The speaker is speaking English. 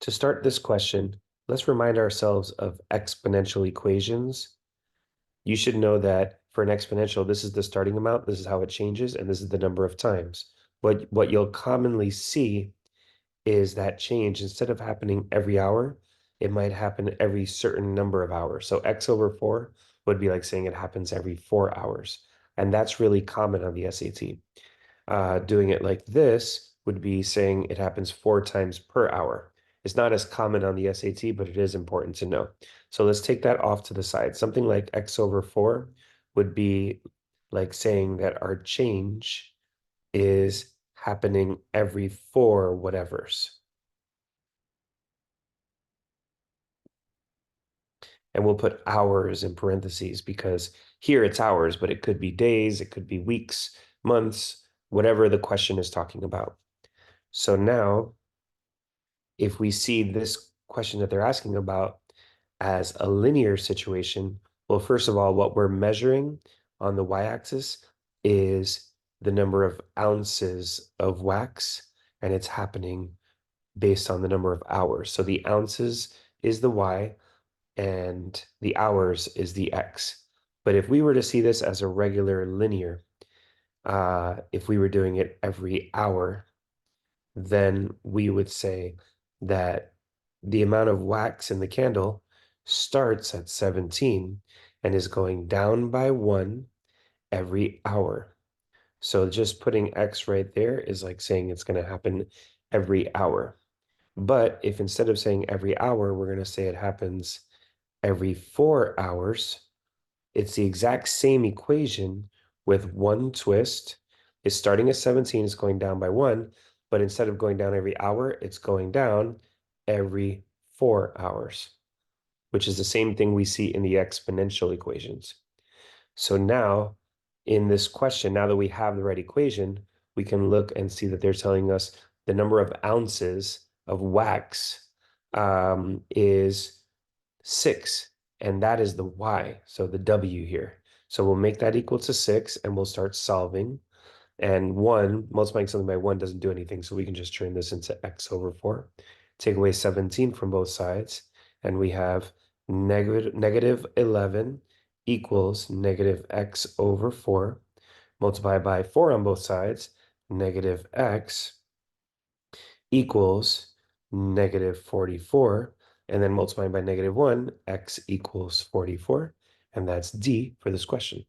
To start this question, let's remind ourselves of exponential equations. You should know that for an exponential, this is the starting amount, this is how it changes, and this is the number of times. What you'll commonly see is that change, instead of happening every hour, it might happen every certain number of hours. So x over 4 would be like saying it happens every 4 hours. And that's really common on the SAT. Doing it like this would be saying it happens 4 times per hour. It's not as common on the SAT, but it is important to know. So let's take that off to the side. Something like x over 4 would be like saying that our change is happening every 4 whatevers. And we'll put hours in parentheses because here it's hours, but it could be days, it could be weeks, months, whatever the question is talking about. So now, if we see this question that they're asking about as a linear situation, well, first of all, what we're measuring on the y-axis is the number of ounces of wax, and it's happening based on the number of hours. So the ounces is the y, and the hours is the x. But if we were to see this as a regular linear, if we were doing it every hour, then we would say that the amount of wax in the candle starts at 17 and is going down by 1 every hour. So just putting x right there is like saying it's going to happen every hour. But if instead of saying every hour, we're going to say it happens every 4 hours, it's the exact same equation with one twist. It's starting at 17, it's going down by 1, but instead of going down every hour, it's going down every 4 hours, which is the same thing we see in the exponential equations. So now, in this question, now that we have the right equation, we can look and see that they're telling us the number of ounces of wax is 6, and that is the y, so the w here. So we'll make that equal to 6, and we'll start solving. And 1, multiplying something by 1 doesn't do anything, so we can just turn this into x over 4. Take away 17 from both sides, and we have negative 11 equals negative x over 4. Multiply by 4 on both sides, negative x equals negative 44. And then multiplying by negative 1, x equals 44. And that's D for this question.